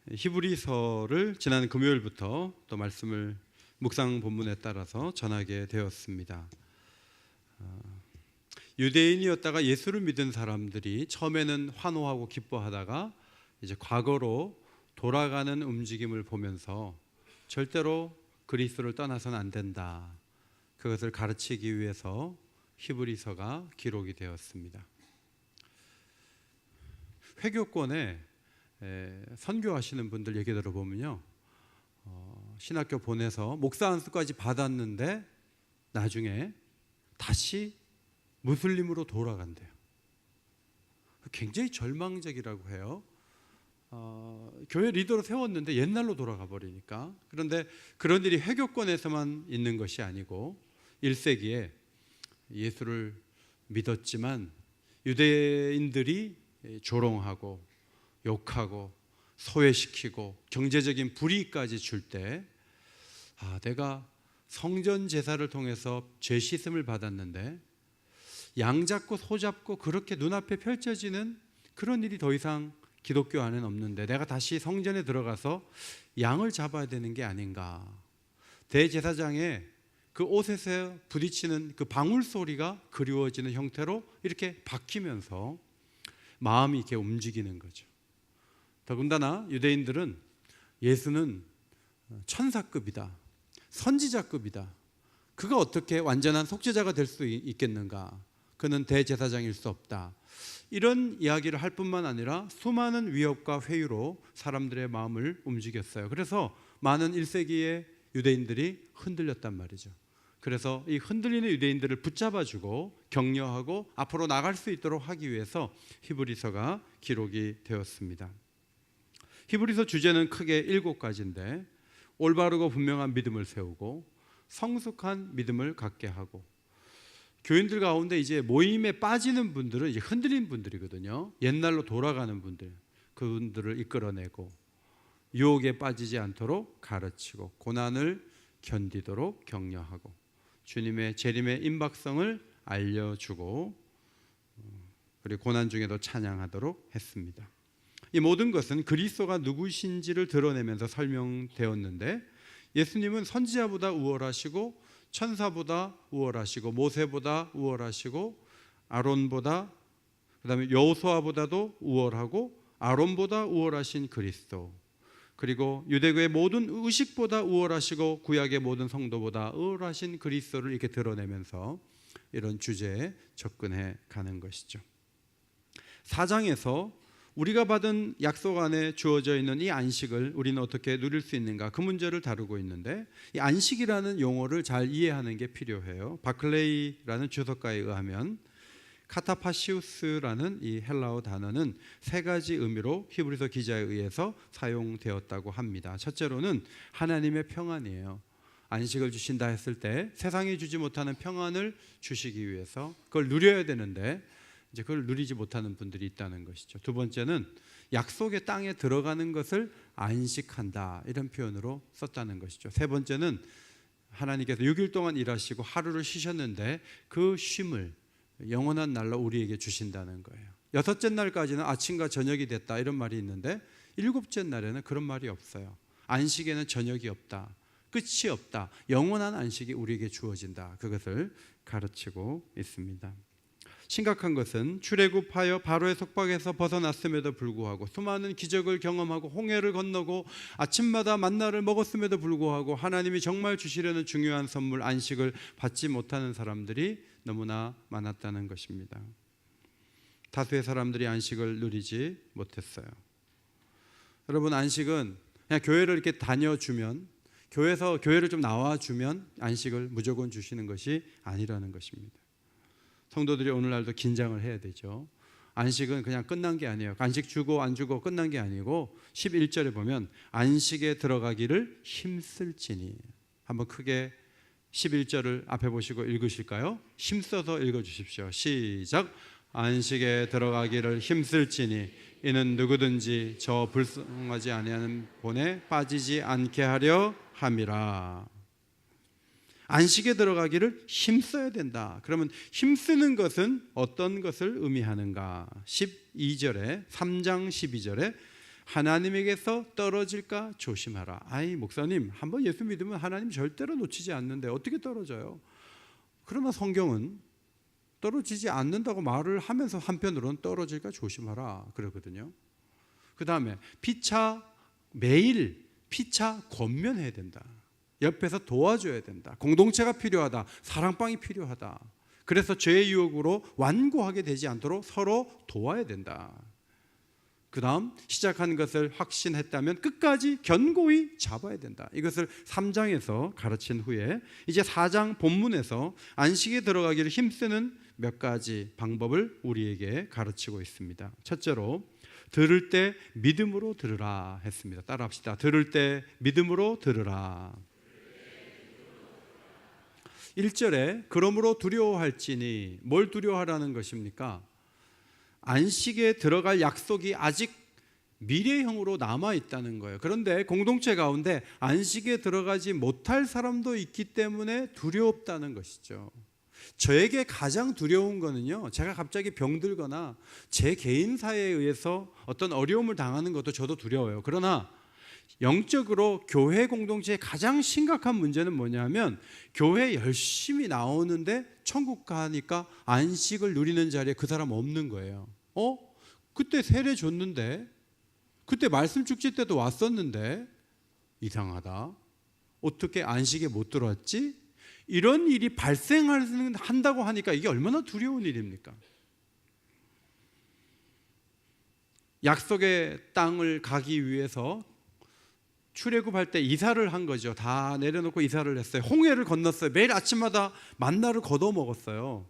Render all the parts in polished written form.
히브리서를 지난 금요일부터 또 말씀을 묵상 본문에 따라서 전하게 되었습니다. 유대인이었다가 예수를 믿은 사람들이 처음에는 환호하고 기뻐하다가 이제 과거로 돌아가는 움직임을 보면서 절대로 그리스도를 떠나서는 안 된다. 그것을 가르치기 위해서 히브리서가 기록이 되었습니다. 회교권에 선교하시는 분들 얘기 들어보면요, 신학교 보내서 목사 안수까지 받았는데 나중에 다시 무슬림으로 돌아간대요. 굉장히 절망적이라고 해요. 교회 리더로 세웠는데 옛날로 돌아가 버리니까. 그런데 그런 일이 회교권에서만 있는 것이 아니고 1세기에 예수를 믿었지만 유대인들이 조롱하고 욕하고 소외시키고 경제적인 불이익까지 줄 때, 내가 성전 제사를 통해서 죄 씻음을 받았는데 양 잡고 소 잡고 그렇게 눈앞에 펼쳐지는 그런 일이 더 이상 기독교 안에는 없는데 내가 다시 성전에 들어가서 양을 잡아야 되는 게 아닌가. 대제사장의 그 옷에서 부딪히는 그 방울 소리가 그리워지는 형태로 이렇게 바뀌면서 마음이 이렇게 움직이는 거죠. 더군다나 유대인들은 예수는 천사급이다, 선지자급이다, 그가 어떻게 완전한 속죄자가 될 수 있겠는가, 그는 대제사장일 수 없다, 이런 이야기를 할 뿐만 아니라 수많은 위협과 회유로 사람들의 마음을 움직였어요. 그래서 많은 1세기의 유대인들이 흔들렸단 말이죠. 그래서 이 흔들리는 유대인들을 붙잡아주고 격려하고 앞으로 나갈 수 있도록 하기 위해서 히브리서가 기록이 되었습니다. 히브리서 주제는 크게 7가지인데, 올바르고 분명한 믿음을 세우고 성숙한 믿음을 갖게 하고, 교인들 가운데 이제 모임에 빠지는 분들은 이제 흔들린 분들이거든요. 옛날로 돌아가는 분들, 그분들을 이끌어내고 유혹에 빠지지 않도록 가르치고 고난을 견디도록 격려하고 주님의 재림의 임박성을 알려주고, 그리고 고난 중에도 찬양하도록 했습니다. 이 모든 것은 그리스도가 누구신지를 드러내면서 설명되었는데, 예수님은 선지자보다 우월하시고 천사보다 우월하시고 모세보다 우월하시고 아론보다, 그다음에 여호수아보다도 우월하고 아론보다 우월하신 그리스도, 그리고 유대교의 모든 의식보다 우월하시고 구약의 모든 성도보다 우월하신 그리스도를 이렇게 드러내면서 이런 주제에 접근해 가는 것이죠. 4장에서 우리가 받은 약속 안에 주어져 있는 이 안식을 우리는 어떻게 누릴 수 있는가, 그 문제를 다루고 있는데, 이 안식이라는 용어를 잘 이해하는 게 필요해요. 바클레이라는 주석가에 의하면 카타파시우스라는 이 헬라어 단어는 3가지 의미로 히브리서 기자에 의해서 사용되었다고 합니다. 첫째로는 하나님의 평안이에요. 안식을 주신다 했을 때 세상이 주지 못하는 평안을 주시기 위해서 그걸 누려야 되는데 이제 그걸 누리지 못하는 분들이 있다는 것이죠. 두 번째는 약속의 땅에 들어가는 것을 안식한다, 이런 표현으로 썼다는 것이죠. 세 번째는 하나님께서 6일 동안 일하시고 하루를 쉬셨는데 그 쉼을 영원한 날로 우리에게 주신다는 거예요. 6째 날까지는 아침과 저녁이 됐다, 이런 말이 있는데 7째 날에는 그런 말이 없어요. 안식에는 저녁이 없다, 끝이 없다, 영원한 안식이 우리에게 주어진다, 그것을 가르치고 있습니다. 심각한 것은 출애굽하여 바로의 속박에서 벗어났음에도 불구하고 수많은 기적을 경험하고 홍해를 건너고 아침마다 만나를 먹었음에도 불구하고 하나님이 정말 주시려는 중요한 선물 안식을 받지 못하는 사람들이 너무나 많았다는 것입니다. 다수의 사람들이 안식을 누리지 못했어요. 여러분, 안식은 그냥 교회를 이렇게 다녀주면, 교회를 좀 나와주면 안식을 무조건 주시는 것이 아니라는 것입니다. 성도들이 오늘날도 긴장을 해야 되죠. 안식은 그냥 끝난 게 아니에요. 안식 주고 안 주고 끝난 게 아니고 11절에 보면 안식에 들어가기를 힘쓸지니, 한번 크게 11절을 앞에 보시고 읽으실까요? 힘써서 읽어주십시오. 시작. 안식에 들어가기를 힘쓸지니 이는 누구든지 저 불순종하지 아니하는 본에 빠지지 않게 하려 함이라. 안식에 들어가기를 힘써야 된다. 그러면 힘쓰는 것은 어떤 것을 의미하는가? 12절에 3장 12절에 하나님에게서 떨어질까 조심하라. 아이 목사님, 한번 예수 믿으면 하나님 절대로 놓치지 않는데 어떻게 떨어져요? 그러나 성경은 떨어지지 않는다고 말을 하면서 한편으로는 떨어질까 조심하라 그러거든요. 그 다음에 매일 피차 권면해야 된다. 옆에서 도와줘야 된다. 공동체가 필요하다. 사랑방이 필요하다. 그래서 죄의 유혹으로 완고하게 되지 않도록 서로 도와야 된다. 그 다음 시작한 것을 확신했다면 끝까지 견고히 잡아야 된다. 이것을 3장에서 가르친 후에 이제 4장 본문에서 안식에 들어가기를 힘쓰는 몇 가지 방법을 우리에게 가르치고 있습니다. 첫째로 들을 때 믿음으로 들으라 했습니다. 따라합시다. 들을 때 믿음으로 들으라. 1절에 그러므로 두려워할지니, 뭘 두려워하라는 것입니까? 안식에 들어갈 약속이 아직 미래형으로 남아있다는 거예요. 그런데 공동체 가운데 안식에 들어가지 못할 사람도 있기 때문에 두렵다는 것이죠. 저에게 가장 두려운 거는요, 제가 갑자기 병들거나 제 개인사에 의해서 어떤 어려움을 당하는 것도 저도 두려워요. 그러나 영적으로 교회 공동체의 가장 심각한 문제는 뭐냐면, 교회 열심히 나오는데 천국 가니까 안식을 누리는 자리에 그 사람 없는 거예요. 그때 세례 줬는데, 그때 말씀 축제 때도 왔었는데 이상하다. 어떻게 안식에 못 들어왔지? 이런 일이 발생한다고 하니까 이게 얼마나 두려운 일입니까? 약속의 땅을 가기 위해서 출애굽할 때 이사를 한 거죠. 다 내려놓고 이사를 했어요. 홍해를 건넜어요. 매일 아침마다 만나를 걷어 먹었어요.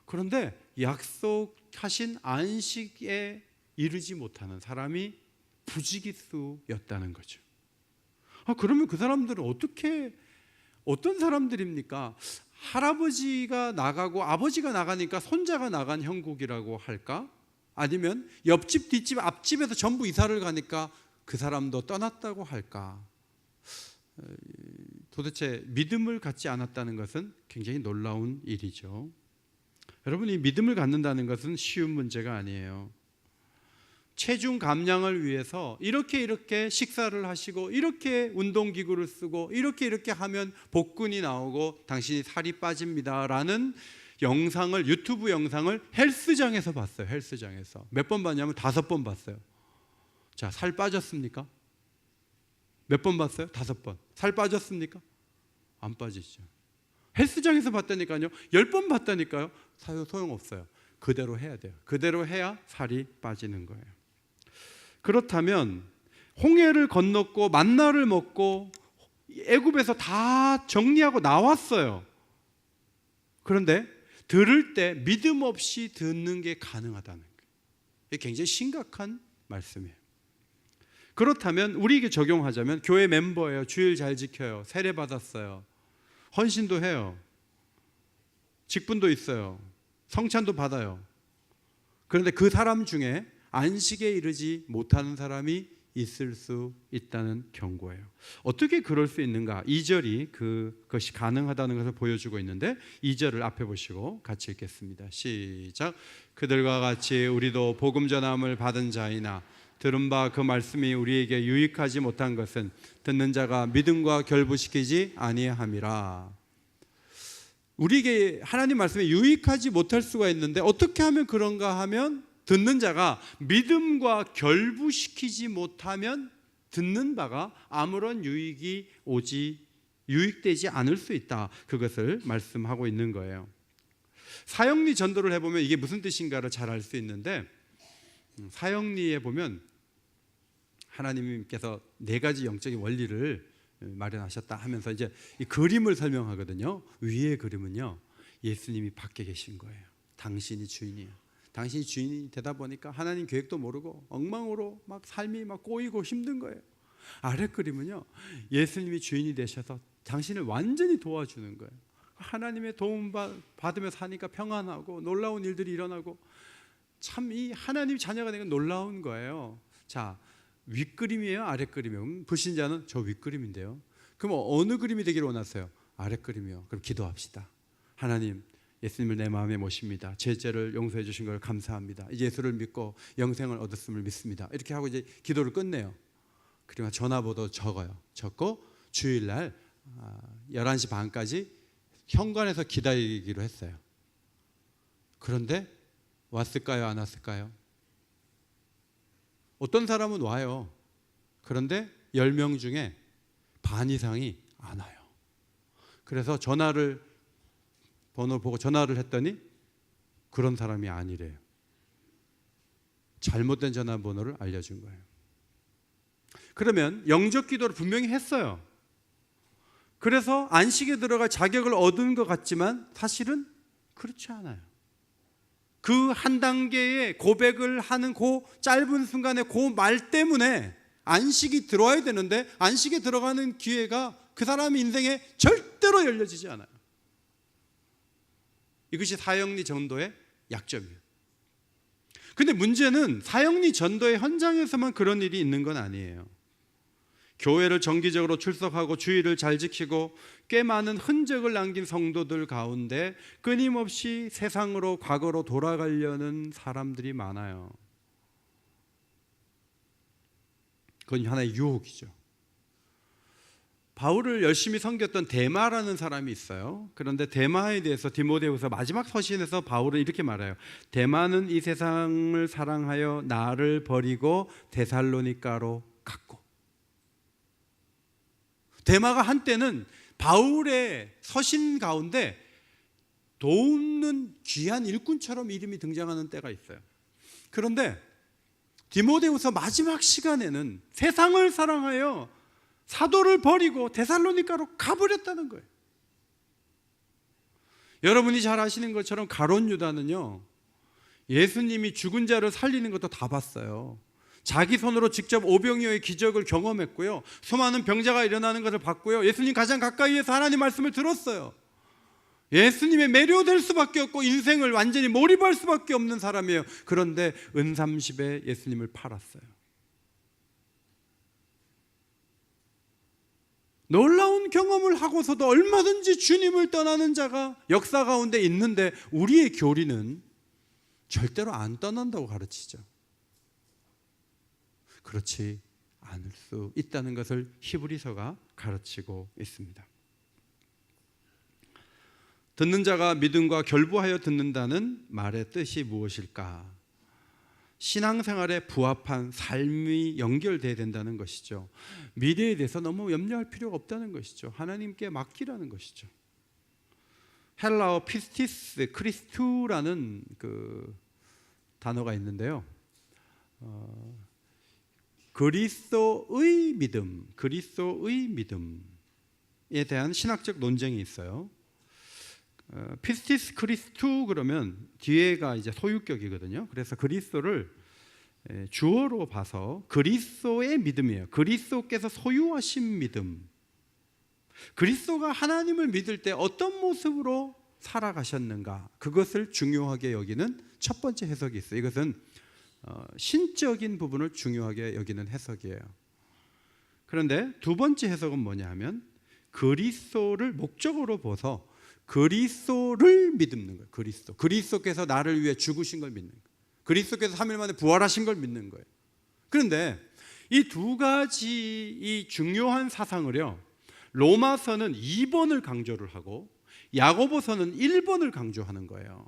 그런데 약속하신 안식에 이르지 못하는 사람이 부지기수였다는 거죠. 그러면 그 사람들은 어떤 사람들입니까? 할아버지가 나가고 아버지가 나가니까 손자가 나간 형국이라고 할까? 아니면 옆집, 뒷집, 앞집에서 전부 이사를 가니까 그 사람도 떠났다고 할까? 도대체 믿음을 갖지 않았다는 것은 굉장히 놀라운 일이죠. 여러분, 이 믿음을 갖는다는 것은 쉬운 문제가 아니에요. 체중 감량을 위해서 이렇게 식사를 하시고, 이렇게 운동기구를 쓰고, 이렇게 하면 복근이 나오고 당신이 살이 빠집니다 라는 영상을, 유튜브 영상을 헬스장에서 봤어요. 헬스장에서 몇 번 봤냐면 5번 봤어요. 자, 살 빠졌습니까? 몇 번 봤어요? 5번. 살 빠졌습니까? 안 빠지죠. 헬스장에서 봤다니까요. 10번 봤다니까요. 소용없어요. 그대로 해야 돼요. 그대로 해야 살이 빠지는 거예요. 그렇다면 홍해를 건넜고 만나를 먹고 애굽에서 다 정리하고 나왔어요. 그런데 들을 때 믿음 없이 듣는 게 가능하다는 거예요. 이게 굉장히 심각한 말씀이에요. 그렇다면 우리에게 적용하자면, 교회 멤버예요. 주일 잘 지켜요. 세례 받았어요. 헌신도 해요. 직분도 있어요. 성찬도 받아요. 그런데 그 사람 중에 안식에 이르지 못하는 사람이 있을 수 있다는 경고예요. 어떻게 그럴 수 있는가? 2절이 그것이 가능하다는 것을 보여주고 있는데, 2절을 앞에 보시고 같이 읽겠습니다. 시작. 그들과 같이 우리도 복음 전함을 받은 자이나 들은 바 그 말씀이 우리에게 유익하지 못한 것은 듣는 자가 믿음과 결부시키지 아니함이라. 우리에게 하나님 말씀이 유익하지 못할 수가 있는데, 어떻게 하면 그런가 하면, 듣는 자가 믿음과 결부시키지 못하면 듣는 바가 아무런 유익되지 않을 수 있다. 그것을 말씀하고 있는 거예요. 사형리 전도를 해보면 이게 무슨 뜻인가를 잘 알 수 있는데, 사형리에 보면 하나님께서 4가지 영적인 원리를 마련하셨다 하면서 이제 이 그림을 설명하거든요. 위의 그림은요, 예수님이 밖에 계신 거예요. 당신이 주인이에요. 당신이 주인이 되다 보니까 하나님 계획도 모르고 엉망으로 막 삶이 막 꼬이고 힘든 거예요. 아래 그림은요, 예수님이 주인이 되셔서 당신을 완전히 도와주는 거예요. 하나님의 도움 받으며 사니까 평안하고 놀라운 일들이 일어나고, 참 이 하나님 자녀가 되는 건 놀라운 거예요. 자, 윗그림이에요, 아랫그림이에요? 불신자는 저 윗그림인데요. 그럼 어느 그림이 되기를 원하세요? 아랫그림이요. 그럼 기도합시다. 하나님, 예수님을 내 마음에 모십니다. 제 죄를 용서해 주신 걸 감사합니다. 이제 예수를 믿고 영생을 얻었음을 믿습니다. 이렇게 하고 이제 기도를 끝내요. 그리고 전화번호 적고 주일날 11시 반까지 현관에서 기다리기로 했어요. 그런데 왔을까요? 안 왔을까요? 어떤 사람은 와요. 그런데 10명 중에 반 이상이 안 와요. 그래서 번호 보고 전화를 했더니 그런 사람이 아니래요. 잘못된 전화번호를 알려준 거예요. 그러면 영접 기도를 분명히 했어요. 그래서 안식에 들어갈 자격을 얻은 것 같지만 사실은 그렇지 않아요. 그 한 단계의 고백을 하는 그 짧은 순간에 그 말 때문에 안식이 들어와야 되는데 안식에 들어가는 기회가 그 사람의 인생에 절대로 열려지지 않아요. 이것이 사형리 전도의 약점이에요. 근데 문제는 사형리 전도의 현장에서만 그런 일이 있는 건 아니에요. 교회를 정기적으로 출석하고 주의를 잘 지키고 꽤 많은 흔적을 남긴 성도들 가운데 끊임없이 세상으로 과거로 돌아가려는 사람들이 많아요. 그건 하나의 유혹이죠. 바울을 열심히 섬겼던 데마라는 사람이 있어요. 그런데 데마에 대해서 디모데후서 마지막 서신에서 바울은 이렇게 말해요. 데마는 이 세상을 사랑하여 나를 버리고 데살로니가로 갔고. 데마가 한때는 바울의 서신 가운데 돕는 귀한 일꾼처럼 이름이 등장하는 때가 있어요. 그런데 디모데후서 마지막 시간에는 세상을 사랑하여 사도를 버리고 데살로니가로 가버렸다는 거예요. 여러분이 잘 아시는 것처럼 가룟 유다는요, 예수님이 죽은 자를 살리는 것도 다 봤어요. 자기 손으로 직접 오병이어의 기적을 경험했고요, 수많은 병자가 일어나는 것을 봤고요, 예수님 가장 가까이에서 하나님 말씀을 들었어요. 예수님에 매료될 수밖에 없고 인생을 완전히 몰입할 수밖에 없는 사람이에요. 그런데 은삼십에 예수님을 팔았어요. 놀라운 경험을 하고서도 얼마든지 주님을 떠나는 자가 역사 가운데 있는데 우리의 교리는 절대로 안 떠난다고 가르치죠. 그렇지 않을 수 있다는 것을 히브리서가 가르치고 있습니다. 듣는 자가 믿음과 결부하여 듣는다는 말의 뜻이 무엇일까? 신앙생활에 부합한 삶이 연결돼야 된다는 것이죠. 미래에 대해서 너무 염려할 필요가 없다는 것이죠. 하나님께 맡기라는 것이죠. 헬라어 피스티스 크리스투라는 그 단어가 있는데요, 그리스도의 믿음에 대한 신학적 논쟁이 있어요. 피스티스 크리스투 그러면 뒤에가 이제 소유격이거든요. 그래서 그리스도를 주어로 봐서 그리스도의 믿음이에요. 그리스도께서 소유하신 믿음. 그리스도가 하나님을 믿을 때 어떤 모습으로 살아가셨는가, 그것을 중요하게 여기는 첫 번째 해석이 있어요. 이것은 신적인 부분을 중요하게 여기는 해석이에요. 그런데 두 번째 해석은 뭐냐 하면 그리스도를 목적으로 봐서 그리스도를 믿는 거예요. 그리스도께서 나를 위해 죽으신 걸 믿는 거예요. 그리스도께서 3일 만에 부활하신 걸 믿는 거예요. 그런데 이 두 가지 이 중요한 사상을요, 로마서는 2번을 강조를 하고 야고보서는 1번을 강조하는 거예요.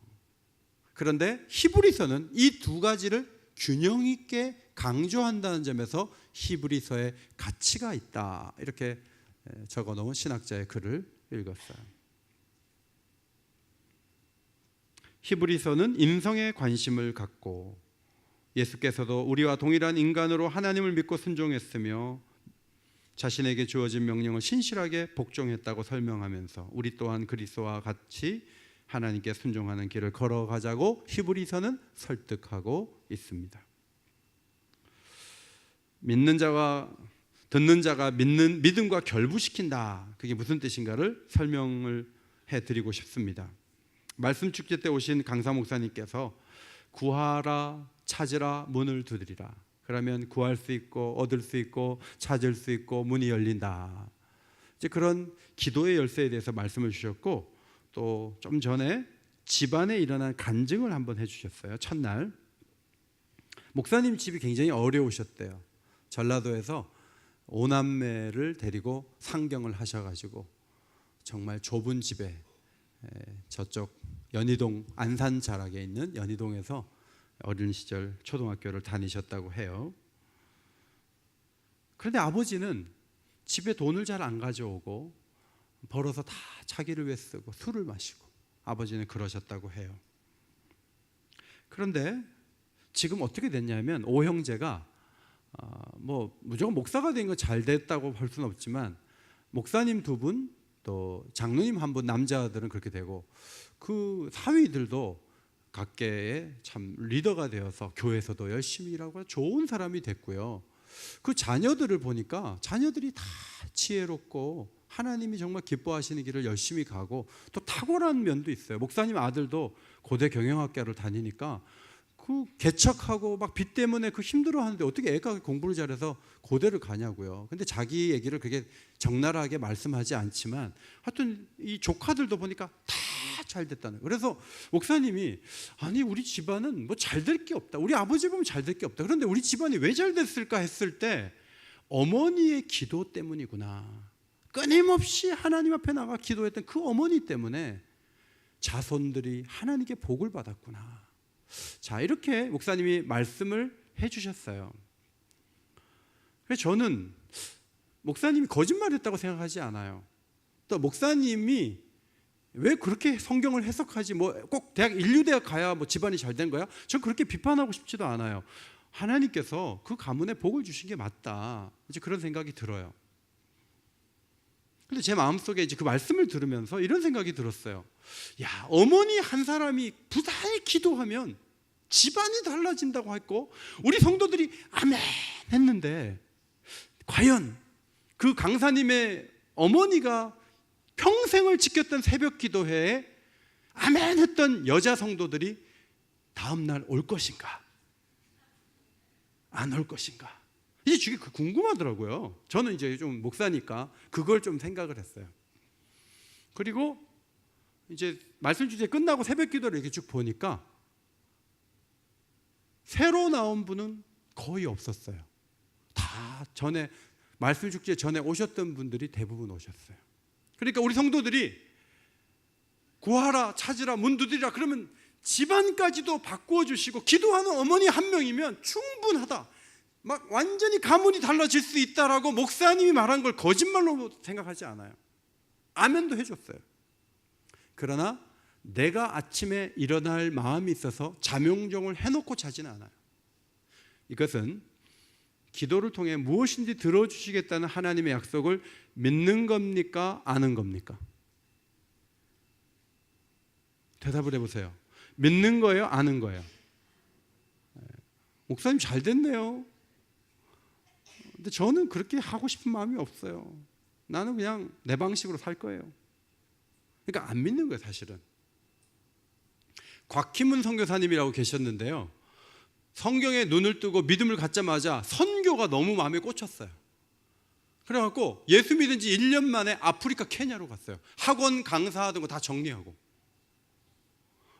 그런데 히브리서는 이 두 가지를 균형 있게 강조한다는 점에서 히브리서의 가치가 있다, 이렇게 적어놓은 신학자의 글을 읽었어요. 히브리서는 인성에 관심을 갖고 예수께서도 우리와 동일한 인간으로 하나님을 믿고 순종했으며 자신에게 주어진 명령을 신실하게 복종했다고 설명하면서 우리 또한 그리스도와 같이 하나님께 순종하는 길을 걸어가자고 히브리서는 설득하고 있습니다. 믿는 자와 듣는 자가 믿음과 결부시킨다, 그게 무슨 뜻인가를 설명을 해드리고 싶습니다. 말씀 축제 때 오신 강사 목사님께서 구하라, 찾으라, 문을 두드리라. 그러면 구할 수 있고 얻을 수 있고 찾을 수 있고 문이 열린다. 이제 그런 기도의 열쇠에 대해서 말씀을 주셨고, 또 좀 전에 집안에 일어난 간증을 한번 해주셨어요. 첫날 목사님 집이 굉장히 어려우셨대요. 전라도에서 5남매를 데리고 상경을 하셔가지고 정말 좁은 집에 저쪽 연희동 안산 자락에 있는 연희동에서 어린 시절 초등학교를 다니셨다고 해요. 그런데 아버지는 집에 돈을 잘 안 가져오고 벌어서 다 자기를 위해 쓰고 술을 마시고 아버지는 그러셨다고 해요. 그런데 지금 어떻게 됐냐면 오형제가 뭐 무조건 목사가 된 건 잘 됐다고 볼 수는 없지만 목사님 2분 또 장로님 1분 남자들은 그렇게 되고 그 사위들도 각계의 참 리더가 되어서 교회에서도 열심히 일하고 좋은 사람이 됐고요. 그 자녀들을 보니까 자녀들이 다 지혜롭고 하나님이 정말 기뻐하시는 길을 열심히 가고 또 탁월한 면도 있어요. 목사님 아들도 고대 경영학과를 다니니까 그 개척하고 막 빚 때문에 그 힘들어하는데 어떻게 애가 공부를 잘해서 고대를 가냐고요. 근데 자기 얘기를 그렇게 적나라하게 말씀하지 않지만 하여튼 이 조카들도 보니까 다 잘 됐다는 거예요. 그래서 목사님이 아니 우리 집안은 뭐 잘 될 게 없다. 우리 아버지 보면 잘 될 게 없다. 그런데 우리 집안이 왜 잘 됐을까 했을 때 어머니의 기도 때문이구나. 끊임없이 하나님 앞에 나가 기도했던 그 어머니 때문에 자손들이 하나님께 복을 받았구나. 자, 이렇게 목사님이 말씀을 해주셨어요. 그래서 저는 목사님이 거짓말했다고 생각하지 않아요. 또 목사님이 왜 그렇게 성경을 해석하지? 뭐 꼭 대학 인류대학 가야 뭐 집안이 잘 된 거야? 전 그렇게 비판하고 싶지도 않아요. 하나님께서 그 가문에 복을 주신 게 맞다. 이제 그런 생각이 들어요. 근데 제 마음속에 이제 그 말씀을 들으면서 이런 생각이 들었어요. 야, 어머니 한 사람이 부단히 기도하면 집안이 달라진다고 했고 우리 성도들이 아멘 했는데 과연 그 강사님의 어머니가 평생을 지켰던 새벽 기도회에 아멘 했던 여자 성도들이 다음날 올 것인가? 안 올 것인가? 이제 그게 궁금하더라고요. 저는 이제 좀 목사니까 그걸 좀 생각을 했어요. 그리고 이제 말씀 주제 끝나고 새벽 기도를 이렇게 쭉 보니까 새로 나온 분은 거의 없었어요. 다 전에 말씀 축제 전에 오셨던 분들이 대부분 오셨어요. 그러니까 우리 성도들이 구하라 찾으라 문 두드리라 그러면 집안까지도 바꾸어 주시고 기도하는 어머니 한 명이면 충분하다. 막 완전히 가문이 달라질 수 있다라고 목사님이 말한 걸 거짓말로 생각하지 않아요. 아멘도 해줬어요. 그러나 내가 아침에 일어날 마음이 있어서 잠용종을 해놓고 자지는 않아요. 이것은 기도를 통해 무엇인지 들어주시겠다는 하나님의 약속을 믿는 겁니까? 아는 겁니까? 대답을 해보세요. 믿는 거예요? 아는 거예요? 목사님 잘 됐네요. 근데 저는 그렇게 하고 싶은 마음이 없어요. 나는 그냥 내 방식으로 살 거예요. 그러니까 안 믿는 거예요, 사실은. 곽희문 선교사님이라고 계셨는데요. 성경에 눈을 뜨고 믿음을 갖자마자 선교가 너무 마음에 꽂혔어요. 그래갖고 예수 믿은 지 1년 만에 아프리카 케냐로 갔어요. 학원 강사하던 거 다 정리하고.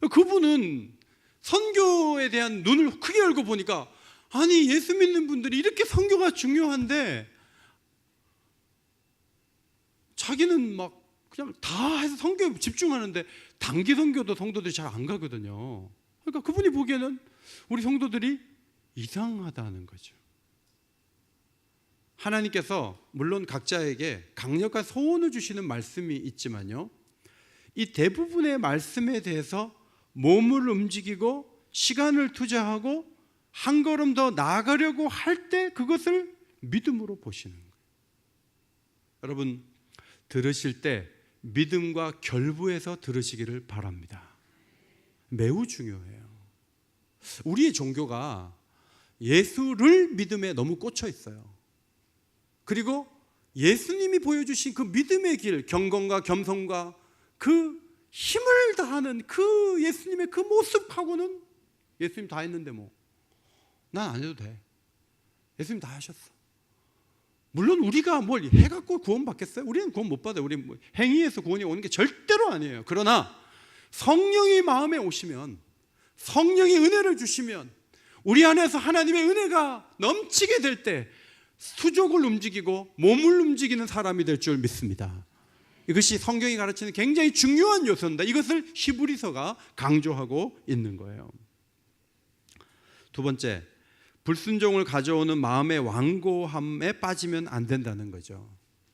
그분은 선교에 대한 눈을 크게 열고 보니까 아니 예수 믿는 분들이 이렇게 선교가 중요한데 자기는 막 그냥 다 해서 선교에 집중하는데 단기 선교도 성도들이 잘 안 가거든요. 그러니까 그분이 보기에는 우리 성도들이 이상하다는 거죠. 하나님께서 물론 각자에게 강력한 소원을 주시는 말씀이 있지만요, 이 대부분의 말씀에 대해서 몸을 움직이고 시간을 투자하고 한 걸음 더 나아가려고 할 때 그것을 믿음으로 보시는 거예요. 여러분 들으실 때 믿음과 결부해서 들으시기를 바랍니다. 매우 중요해요. 우리의 종교가 예수를 믿음에 너무 꽂혀 있어요. 그리고 예수님이 보여주신 그 믿음의 길, 경건과 겸손과 그 힘을 다하는 그 예수님의 그 모습하고는 예수님 다 했는데 뭐 난 안 해도 돼. 예수님 다 하셨어. 물론 우리가 뭘 해갖고 구원 받겠어요? 우리는 구원 못 받아요. 우리 뭐 행위에서 구원이 오는 게 절대로 아니에요. 그러나 성령이 마음에 오시면, 성령이 은혜를 주시면, 우리 안에서 하나님의 은혜가 넘치게 될 때 수족을 움직이고 몸을 움직이는 사람이 될 줄 믿습니다. 이것이 성경이 가르치는 굉장히 중요한 요소입니다. 이것을 히브리서가 강조하고 있는 거예요. 두 번째, 불순종을 가져오는 마음의 완고함에 빠지면 안 된다는 거죠.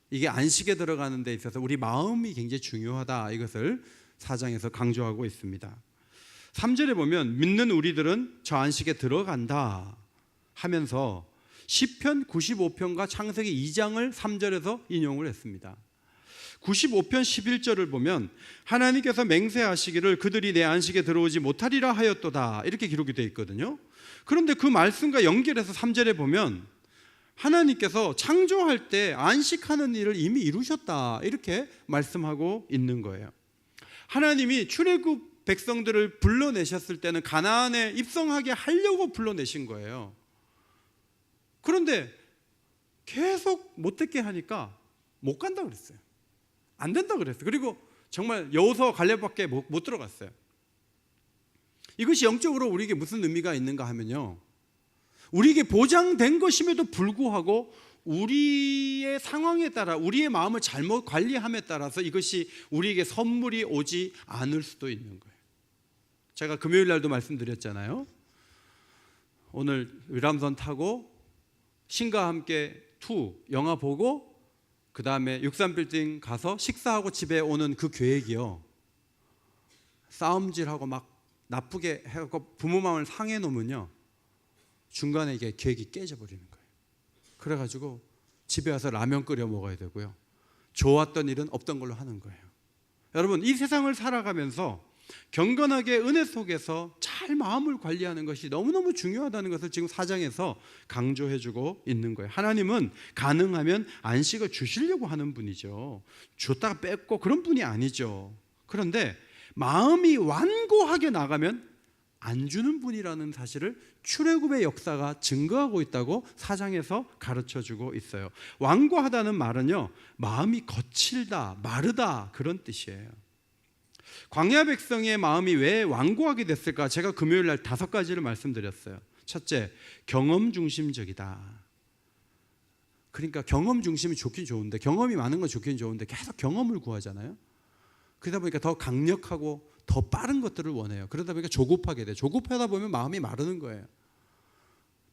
이게 안식에 들어가는 데 있어서 우리 마음이 굉장히 중요하다, 이것을 4장에서 강조하고 있습니다. 3절에 보면 믿는 우리들은 저 안식에 들어간다 하면서 시편 95편과 창세기 2장을 3절에서 인용을 했습니다. 95편 11절을 보면 하나님께서 맹세하시기를 그들이 내 안식에 들어오지 못하리라 하였도다, 이렇게 기록이 되어 있거든요. 그런데 그 말씀과 연결해서 3절에 보면 하나님께서 창조할 때 안식하는 일을 이미 이루셨다, 이렇게 말씀하고 있는 거예요. 하나님이 출애굽 백성들을 불러내셨을 때는 가나안에 입성하게 하려고 불러내신 거예요. 그런데 계속 못됐게 하니까 못 간다 그랬어요. 안 된다 그랬어요. 그리고 정말 여호수아 갈렙밖에 못 들어갔어요. 이것이 영적으로 우리에게 무슨 의미가 있는가 하면요, 우리에게 보장된 것임에도 불구하고 우리의 상황에 따라, 우리의 마음을 잘못 관리함에 따라서 이것이 우리에게 선물이 오지 않을 수도 있는 거예요. 제가 금요일 날도 말씀드렸잖아요. 오늘 유람선 타고 신과 함께 2 영화 보고 그 다음에 63빌딩 가서 식사하고 집에 오는 그 계획이요, 싸움질하고 막 나쁘게 해갖고 부모 마음을 상해 놓으면요, 중간에 이게 계획이 깨져버리는 거예요. 그래가지고 집에 와서 라면 끓여 먹어야 되고요, 좋았던 일은 없던 걸로 하는 거예요. 여러분, 이 세상을 살아가면서 경건하게 은혜 속에서 잘 마음을 관리하는 것이 너무너무 중요하다는 것을 지금 4장에서 강조해주고 있는 거예요. 하나님은 가능하면 안식을 주시려고 하는 분이죠. 줬다가 뺏고 그런 분이 아니죠. 그런데 마음이 완고하게 나가면 안 주는 분이라는 사실을 출애굽의 역사가 증거하고 있다고 4장에서 가르쳐주고 있어요. 완고하다는 말은요, 마음이 거칠다, 마르다, 그런 뜻이에요. 광야 백성의 마음이 왜 완고하게 됐을까? 제가 금요일 날 5가지를 말씀드렸어요. 첫째, 경험 중심적이다. 그러니까 경험 중심이 좋긴 좋은데, 경험이 많은 건 좋긴 좋은데 계속 경험을 구하잖아요. 그러다 보니까 더 강력하고 더 빠른 것들을 원해요. 그러다 보니까 조급하게 돼요. 조급하다 보면 마음이 마르는 거예요.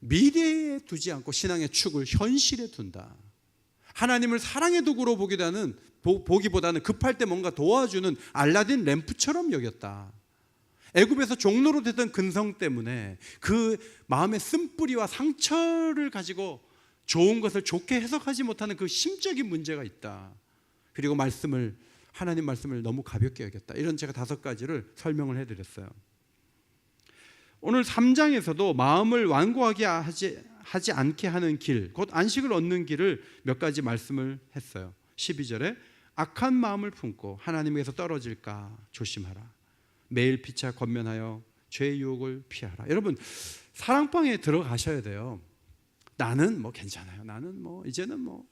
미래에 두지 않고 신앙의 축을 현실에 둔다. 하나님을 사랑의 도구로 보기보다는 급할 때 뭔가 도와주는 알라딘 램프처럼 여겼다. 애굽에서 종로로 됐던 근성 때문에 그 마음의 쓴뿌리와 상처를 가지고 좋은 것을 좋게 해석하지 못하는 그 심적인 문제가 있다. 그리고 하나님 말씀을 너무 가볍게 여겼다. 이런 제가 5가지를 설명을 해드렸어요. 오늘 3장에서도 마음을 완고하게 하지 않게 하는 길, 곧 안식을 얻는 길을 몇 가지 말씀을 했어요. 12절에 악한 마음을 품고 하나님에게서 떨어질까 조심하라. 매일 피차 권면하여 죄의 유혹을 피하라. 여러분, 사랑방에 들어가셔야 돼요. 나는 뭐 괜찮아요. 나는 뭐 이제는 뭐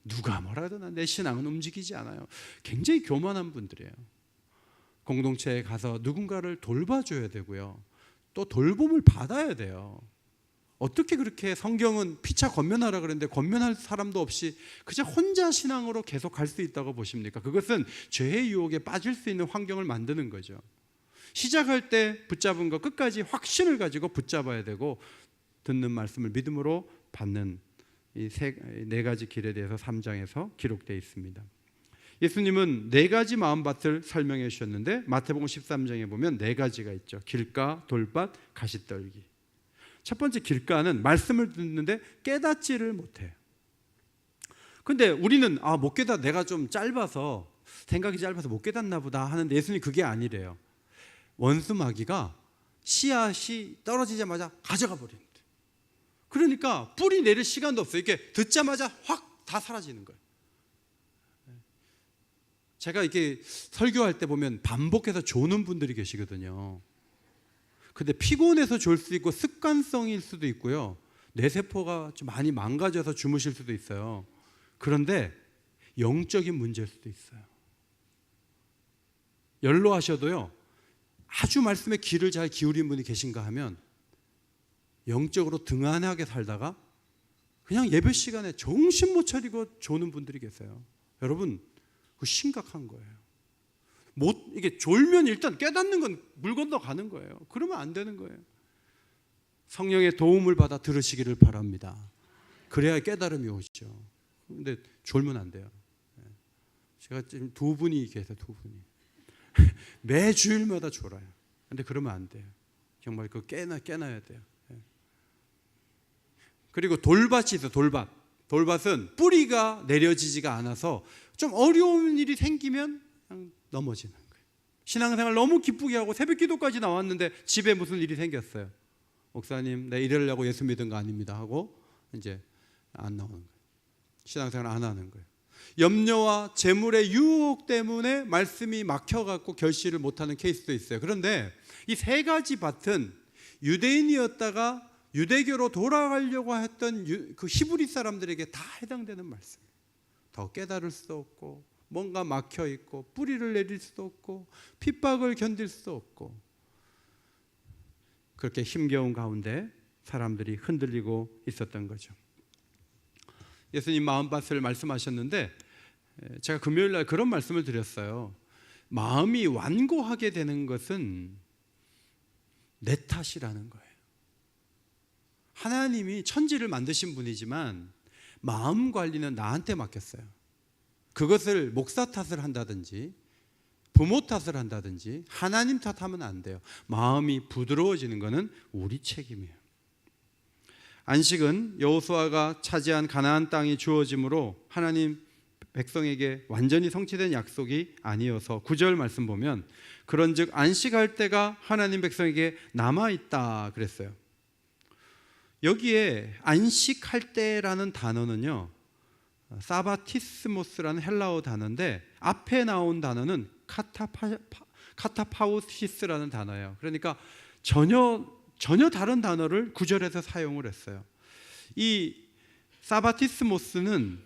누가 뭐라 해도 내 신앙은 움직이지 않아요. 굉장히 교만한 분들이에요. 공동체에 가서 누군가를 돌봐줘야 되고요, 또 돌봄을 받아야 돼요. 어떻게 그렇게 성경은 피차 권면하라 그랬는데 권면할 사람도 없이 그저 혼자 신앙으로 계속 갈 수 있다고 보십니까? 그것은 죄의 유혹에 빠질 수 있는 환경을 만드는 거죠. 시작할 때 붙잡은 거 끝까지 확신을 가지고 붙잡아야 되고, 듣는 말씀을 믿음으로 받는 이 4가지 길에 대해서 3장에서 기록되어 있습니다. 예수님은 4가지 마음밭을 설명해 주셨는데 마태복음 13장에 보면 4가지가 있죠. 길가, 돌밭, 가시떨기. 첫 번째 길가는 말씀을 듣는데 깨닫지를 못해요. 근데 우리는 못 깨닫, 내가 좀 짧아서, 생각이 짧아서 못 깨닫나 보다 하는데 예수님이 그게 아니래요. 원수 마귀가 씨앗이 떨어지자마자 가져가 버립니다. 그러니까 뿌리 내릴 시간도 없어요. 이렇게 듣자마자 확 다 사라지는 거예요. 제가 이렇게 설교할 때 보면 반복해서 조는 분들이 계시거든요. 근데 피곤해서 졸 수 있고 습관성일 수도 있고요, 뇌세포가 좀 많이 망가져서 주무실 수도 있어요. 그런데 영적인 문제일 수도 있어요. 연로하셔도요, 아주 말씀에 귀를 잘 기울인 분이 계신가 하면 영적으로 등한하게 살다가 그냥 예배 시간에 정신 못 차리고 조는 분들이 계세요. 여러분, 그거 심각한 거예요. 이게 졸면 일단 깨닫는 건 물 건너 가는 거예요. 그러면 안 되는 거예요. 성령의 도움을 받아 들으시기를 바랍니다. 그래야 깨달음이 오죠. 근데 졸면 안 돼요. 제가 지금 두 분이 계세요. 두 분이 매 주일마다 졸아요. 근데 그러면 안 돼요. 정말 그거 깨놔야 돼요. 그리고 돌밭이 있어요. 돌밭은 뿌리가 내려지지가 않아서 좀 어려운 일이 생기면 그냥 넘어지는 거예요. 신앙생활 너무 기쁘게 하고 새벽 기도까지 나왔는데 집에 무슨 일이 생겼어요. 목사님, 내가 이러려고 예수 믿은 거 아닙니다 하고 이제 안 나오는 거예요. 신앙생활 안 하는 거예요. 염려와 재물의 유혹 때문에 말씀이 막혀갖고 결실을 못하는 케이스도 있어요. 그런데 이 세 가지 밭은 유대인이었다가 유대교로 돌아가려고 했던 그 히브리 사람들에게 다 해당되는 말씀이에요. 더 깨달을 수 없고 뭔가 막혀 있고 뿌리를 내릴 수도 없고 핍박을 견딜 수도 없고 그렇게 힘겨운 가운데 사람들이 흔들리고 있었던 거죠. 예수님 마음밭을 말씀하셨는데 제가 금요일 날 그런 말씀을 드렸어요. 마음이 완고하게 되는 것은 내 탓이라는 거예요. 하나님이 천지를 만드신 분이지만 마음 관리는 나한테 맡겼어요. 그것을 목사 탓을 한다든지 부모 탓을 한다든지 하나님 탓하면 안 돼요. 마음이 부드러워지는 것은 우리 책임이에요. 안식은 여호수아가 차지한 가나안 땅이 주어짐으로 하나님 백성에게 완전히 성취된 약속이 아니어서 9절 말씀 보면 그런즉 안식할 때가 하나님 백성에게 남아있다 그랬어요. 여기에 안식할 때라는 단어는요, 사바티스모스라는 헬라어 단어인데 앞에 나온 단어는 카타파우시스라는 단어예요. 그러니까 전혀 다른 단어를 9절에서 사용을 했어요. 이 사바티스모스는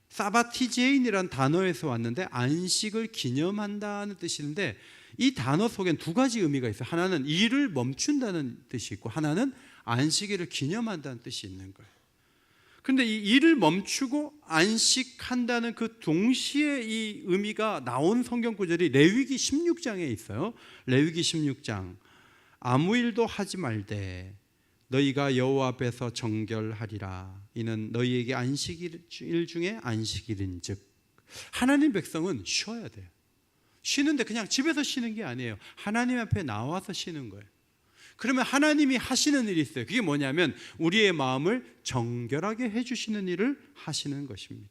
사바티제인이라는 단어에서 왔는데 안식을 기념한다는 뜻인데 이 단어 속엔 두 가지 의미가 있어요. 하나는 일을 멈춘다는 뜻이 있고 하나는 안식일을 기념한다는 뜻이 있는 거예요. 그런데 이 일을 멈추고 안식한다는 그 동시에 이 의미가 나온 성경 구절이 레위기 16장에 있어요. 레위기 16장 아무 일도 하지 말되 너희가 여호와 앞에서 정결하리라. 이는 너희에게 안식일 중에 안식일인즉. 하나님 백성은 쉬어야 돼요. 쉬는데 그냥 집에서 쉬는 게 아니에요. 하나님 앞에 나와서 쉬는 거예요. 그러면 하나님이 하시는 일이 있어요. 그게 뭐냐면 우리의 마음을 정결하게 해주시는 일을 하시는 것입니다.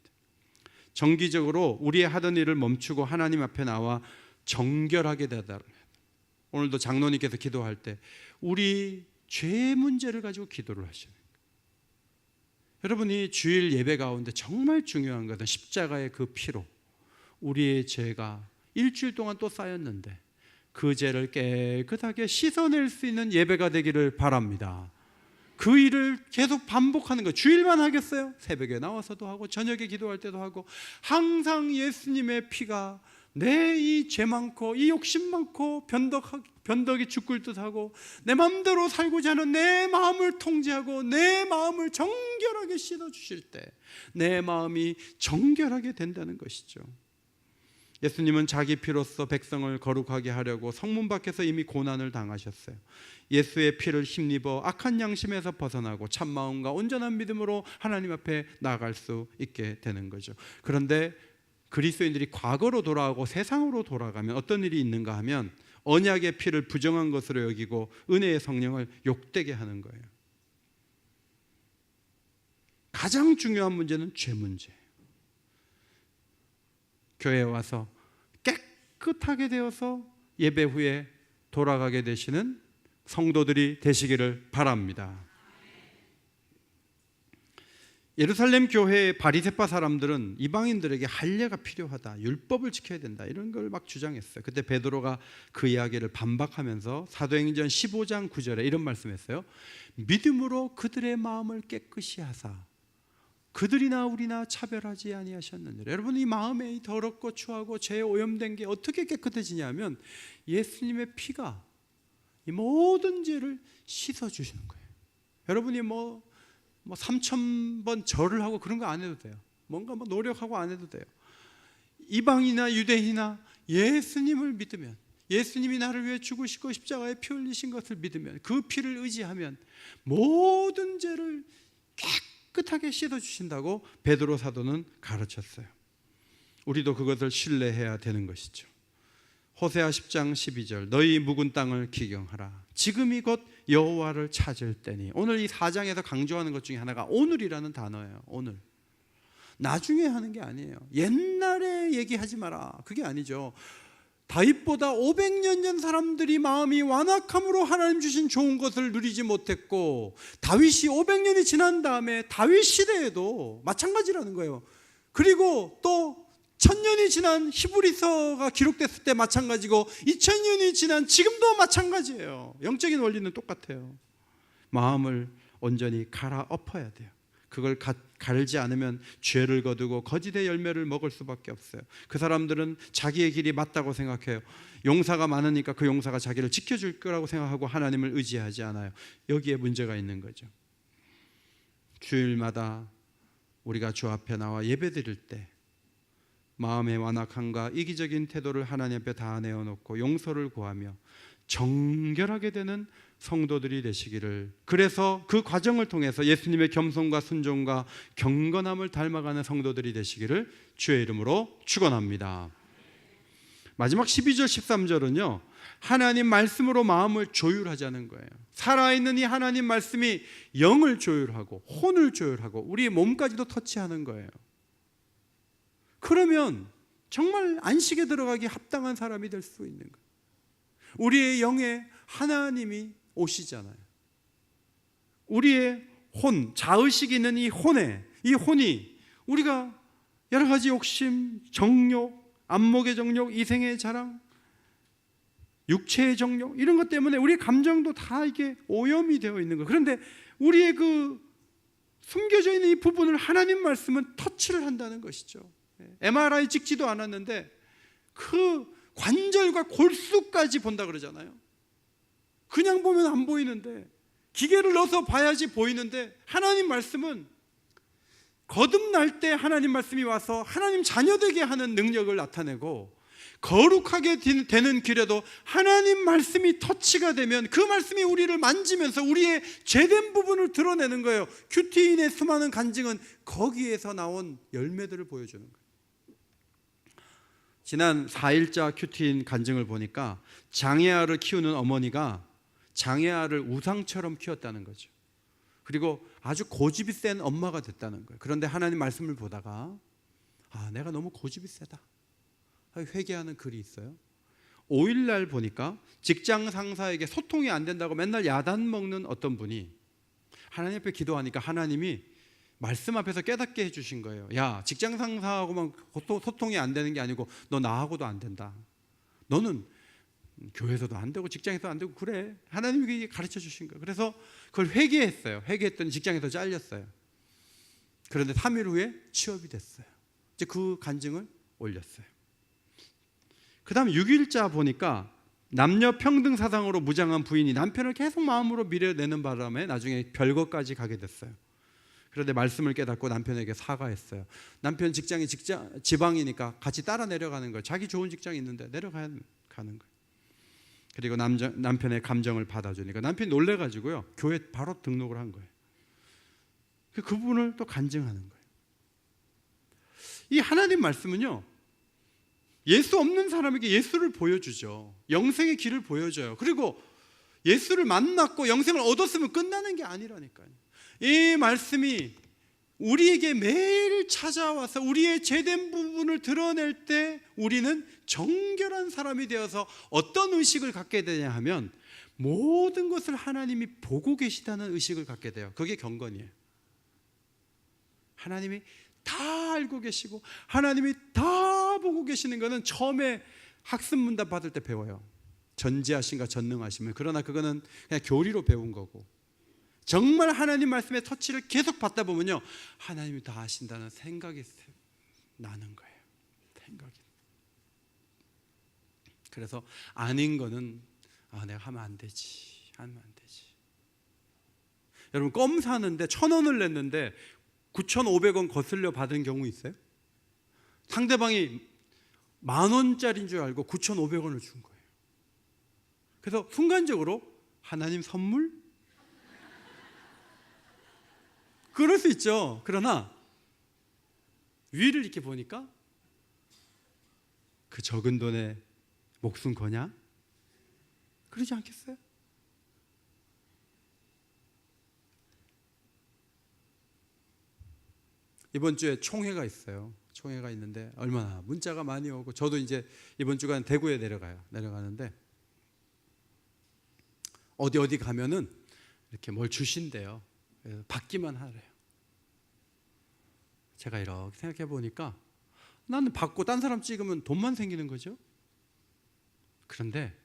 정기적으로 우리의 하던 일을 멈추고 하나님 앞에 나와 정결하게 되다. 오늘도 장로님께서 기도할 때 우리 죄 문제를 가지고 기도를 하시는 거예요. 여러분이 주일 예배 가운데 정말 중요한 것은 십자가의 그 피로 우리의 죄가 일주일 동안 또 쌓였는데 그 죄를 깨끗하게 씻어낼 수 있는 예배가 되기를 바랍니다. 그 일을 계속 반복하는 거예요. 주일만 하겠어요? 새벽에 나와서도 하고 저녁에 기도할 때도 하고 항상 예수님의 피가 내 이 죄 많고 이 욕심 많고 변덕이 죽을 듯하고 내 마음대로 살고자 하는 내 마음을 통제하고 내 마음을 정결하게 씻어주실 때 내 마음이 정결하게 된다는 것이죠. 예수님은 자기 피로써 백성을 거룩하게 하려고 성문 밖에서 이미 고난을 당하셨어요. 예수의 피를 힘입어 악한 양심에서 벗어나고 참마음과 온전한 믿음으로 하나님 앞에 나아갈 수 있게 되는 거죠. 그런데 그리스도인들이 과거로 돌아가고 세상으로 돌아가면 어떤 일이 있는가 하면 언약의 피를 부정한 것으로 여기고 은혜의 성령을 욕되게 하는 거예요. 가장 중요한 문제는 죄 문제예요. 교회에 와서 깨끗하게 되어서 예배 후에 돌아가게 되시는 성도들이 되시기를 바랍니다. 예루살렘 교회의 바리새파 사람들은 이방인들에게 할례가 필요하다, 율법을 지켜야 된다 이런 걸 막 주장했어요. 그때 베드로가 그 이야기를 반박하면서 사도행전 15장 9절에 이런 말씀했어요. 믿음으로 그들의 마음을 깨끗이 하사 그들이나 우리나 차별하지 아니하셨느니라. 여러분, 이 마음에 더럽고 추하고 죄에 오염된 게 어떻게 깨끗해지냐면 예수님의 피가 이 모든 죄를 씻어주시는 거예요. 여러분이 3,000번 절을 하고 그런 거 안 해도 돼요. 뭔가 노력하고 안 해도 돼요. 이방이나 유대인이나 예수님을 믿으면, 예수님이 나를 위해 죽으시고 십자가에 피 흘리신 것을 믿으면, 그 피를 의지하면 모든 죄를 깨끗하게 씻어주신다고 베드로 사도는 가르쳤어요. 우리도 그것을 신뢰해야 되는 것이죠. 호세아 10장 12절, 너희 묵은 땅을 기경하라. 지금이 곧 여호와를 찾을 때니. 오늘 이 4장에서 강조하는 것 중에 하나가 오늘이라는 단어예요. 오늘. 나중에 하는 게 아니에요. 옛날에 얘기하지 마라, 그게 아니죠. 다윗보다 500년 전 사람들이 마음이 완악함으로 하나님 주신 좋은 것을 누리지 못했고, 다윗이 500년이 지난 다음에 다윗 시대에도 마찬가지라는 거예요. 그리고 또 1000년이 지난 히브리서가 기록됐을 때 마찬가지고, 2000년이 지난 지금도 마찬가지예요. 영적인 원리는 똑같아요. 마음을 온전히 갈아엎어야 돼요. 그걸 갈지 않으면 죄를 거두고 거짓의 열매를 먹을 수밖에 없어요. 그 사람들은 자기의 길이 맞다고 생각해요. 용사가 많으니까 그 용사가 자기를 지켜줄 거라고 생각하고 하나님을 의지하지 않아요. 여기에 문제가 있는 거죠. 주일마다 우리가 주 앞에 나와 예배드릴 때 마음의 완악함과 이기적인 태도를 하나님 앞에 다 내어놓고 용서를 구하며 정결하게 되는 성도들이 되시기를, 그래서 그 과정을 통해서 예수님의 겸손과 순종과 경건함을 닮아가는 성도들이 되시기를 주의 이름으로 축원합니다. 마지막 12절 13절은요, 하나님 말씀으로 마음을 조율하자는 거예요. 살아있는 이 하나님 말씀이 영을 조율하고 혼을 조율하고 우리의 몸까지도 터치하는 거예요. 그러면 정말 안식에 들어가기 합당한 사람이 될 수 있는 거예요. 우리의 영에 하나님이 오시잖아요. 우리의 혼, 자의식이 있는 이 혼이 우리가 여러 가지 욕심, 정욕, 안목의 정욕, 이생의 자랑, 육체의 정욕, 이런 것 때문에 우리의 감정도 다 이게 오염이 되어 있는 거예요. 그런데 우리의 그 숨겨져 있는 이 부분을 하나님 말씀은 터치를 한다는 것이죠. MRI 찍지도 않았는데 그 관절과 골수까지 본다 그러잖아요. 그냥 보면 안 보이는데, 기계를 넣어서 봐야지 보이는데, 하나님 말씀은 거듭날 때 하나님 말씀이 와서 하나님 자녀되게 하는 능력을 나타내고, 거룩하게 되는 길에도 하나님 말씀이 터치가 되면 그 말씀이 우리를 만지면서 우리의 죄된 부분을 드러내는 거예요. 큐티인의 수많은 간증은 거기에서 나온 열매들을 보여주는 거예요. 지난 4일자 큐티인 간증을 보니까 장애아를 키우는 어머니가 장애아를 우상처럼 키웠다는 거죠. 그리고 아주 고집이 센 엄마가 됐다는 거예요. 그런데 하나님 말씀을 보다가 내가 너무 고집이 세다, 회개하는 글이 있어요. 5일날 보니까 직장 상사에게 소통이 안 된다고 맨날 야단 먹는 어떤 분이 하나님 앞에 기도하니까 하나님이 말씀 앞에서 깨닫게 해주신 거예요. 야, 직장 상사하고만 소통이 안 되는 게 아니고 너 나하고도 안 된다. 너는 교회에서도 안 되고 직장에서도 안 되고 그래. 하나님이 가르쳐 주신 거예요. 그래서 그걸 회개했어요. 회개했더니 직장에서 잘렸어요. 그런데 3일 후에 취업이 됐어요. 이제 그 간증을 올렸어요. 그 다음 6일자 보니까 남녀 평등 사상으로 무장한 부인이 남편을 계속 마음으로 밀어내는 바람에 나중에 별거까지 가게 됐어요. 그런데 말씀을 깨닫고 남편에게 사과했어요. 남편 직장이 지방이니까 같이 따라 내려가는 거예요. 자기 좋은 직장이 있는데 내려가야 가는 거예요. 그리고 남편의 감정을 받아주니까 남편이 놀래가지고요, 교회 바로 등록을 한 거예요. 그 부분을 또 간증하는 거예요. 이 하나님 말씀은요, 예수 없는 사람에게 예수를 보여주죠. 영생의 길을 보여줘요. 그리고 예수를 만났고 영생을 얻었으면 끝나는 게 아니라니까요. 이 말씀이 우리에게 매일 찾아와서 우리의 죄된 부분을 드러낼 때 우리는 정결한 사람이 되어서 어떤 의식을 갖게 되냐 하면 모든 것을 하나님이 보고 계시다는 의식을 갖게 돼요. 그게 경건이에요. 하나님이 다 알고 계시고 하나님이 다 보고 계시는 것은 처음에 학습문답 받을 때 배워요. 전지하신가 전능하시면. 그러나 그거는 그냥 교리로 배운 거고, 정말 하나님 말씀의 터치를 계속 받다 보면요, 하나님이 다 아신다는 생각이 나는 거예요. 생각이. 그래서 아닌 거는 내가 하면 안 되지. 여러분, 껌 사는데 1,000원을 냈는데 9,500원 거슬려 받은 경우 있어요? 상대방이 10,000원짜리인 줄 알고 9,500원을 준 거예요. 그래서 순간적으로 하나님 선물? 그럴 수 있죠. 그러나 위를 이렇게 보니까 그 적은 돈에 목숨 거냐? 그러지 않겠어요? 이번 주에 총회가 있어요. 총회가 있는데 얼마나 문자가 많이 오고, 저도 이제 이번 주간 대구에 내려가는데 어디 가면은 이렇게 뭘 주신대요. 그래서 받기만 하래요. 제가 이렇게 생각해 보니까 나는 받고 딴 사람 찍으면 돈만 생기는 거죠. 그런데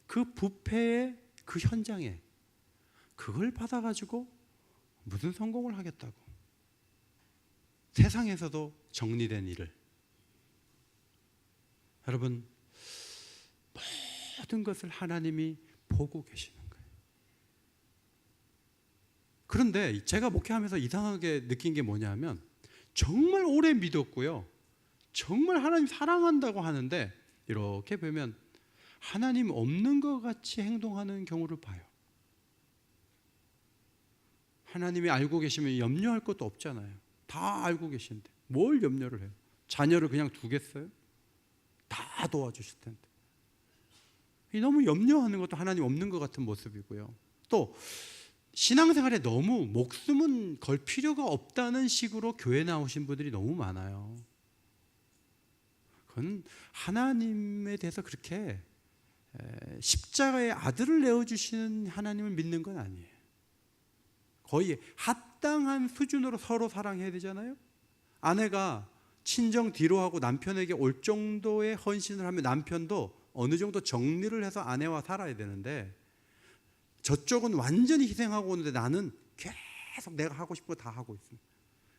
그 뷔페의 그 현장에 그걸 받아가지고 무슨 성공을 하겠다고, 세상에서도 정리된 일을. 여러분, 모든 것을 하나님이 보고 계시는 거예요. 그런데 제가 목회하면서 이상하게 느낀 게 뭐냐면, 정말 오래 믿었고요, 정말 하나님 사랑한다고 하는데 이렇게 보면 하나님 없는 것 같이 행동하는 경우를 봐요. 하나님이 알고 계시면 염려할 것도 없잖아요. 다 알고 계신데 뭘 염려를 해요? 자녀를 그냥 두겠어요? 다 도와주실 텐데. 너무 염려하는 것도 하나님 없는 것 같은 모습이고요. 또 신앙생활에 너무 목숨은 걸 필요가 없다는 식으로 교회 나오신 분들이 너무 많아요. 그건 하나님에 대해서 그렇게 십자가의 아들을 내어주시는 하나님을 믿는 건 아니에요. 거의 합당한 수준으로 서로 사랑해야 되잖아요. 아내가 친정 뒤로 하고 남편에게 올 정도의 헌신을 하면 남편도 어느 정도 정리를 해서 아내와 살아야 되는데, 저쪽은 완전히 희생하고 오는데 나는 계속 내가 하고 싶은 거 다 하고 있습니다.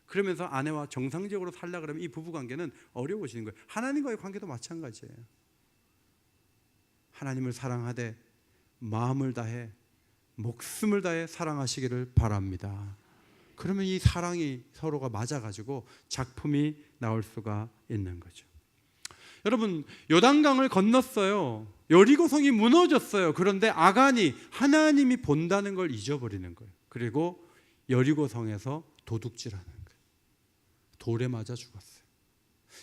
그러면서 아내와 정상적으로 살려고 그러면 이 부부관계는 어려워지는 거예요. 하나님과의 관계도 마찬가지예요. 하나님을 사랑하되 마음을 다해 목숨을 다해 사랑하시기를 바랍니다. 그러면 이 사랑이 서로가 맞아가지고 작품이 나올 수가 있는 거죠. 여러분, 요단강을 건넜어요. 여리고성이 무너졌어요. 그런데 아간이 하나님이 본다는 걸 잊어버리는 거예요. 그리고 여리고성에서 도둑질하는 거예요. 돌에 맞아 죽었어요.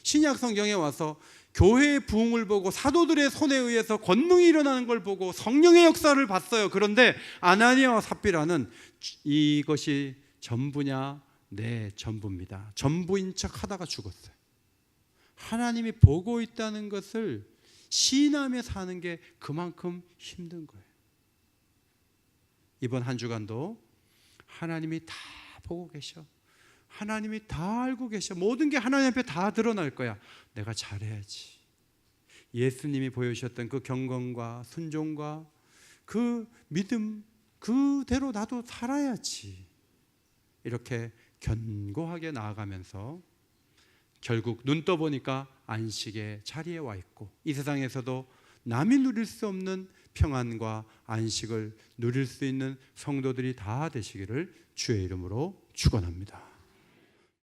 신약 성경에 와서 교회의 부흥을 보고 사도들의 손에 의해서 권능이 일어나는 걸 보고 성령의 역사를 봤어요. 그런데 아나니아와 삽비라는 이것이 전부냐? 네, 전부입니다. 전부인 척 하다가 죽었어요. 하나님이 보고 있다는 것을 시인하며 사는 게 그만큼 힘든 거예요. 이번 한 주간도 하나님이 다 보고 계셔. 하나님이 다 알고 계셔. 모든 게 하나님 앞에 다 드러날 거야. 내가 잘해야지. 예수님이 보여주셨던 그 경건과 순종과 그 믿음, 그대로 나도 살아야지. 이렇게 견고하게 나아가면서 결국 눈 떠보니까 안식의 자리에 와 있고, 이 세상에서도 남이 누릴 수 없는 평안과 안식을 누릴 수 있는 성도들이 다 되시기를 주의 이름으로 축원합니다.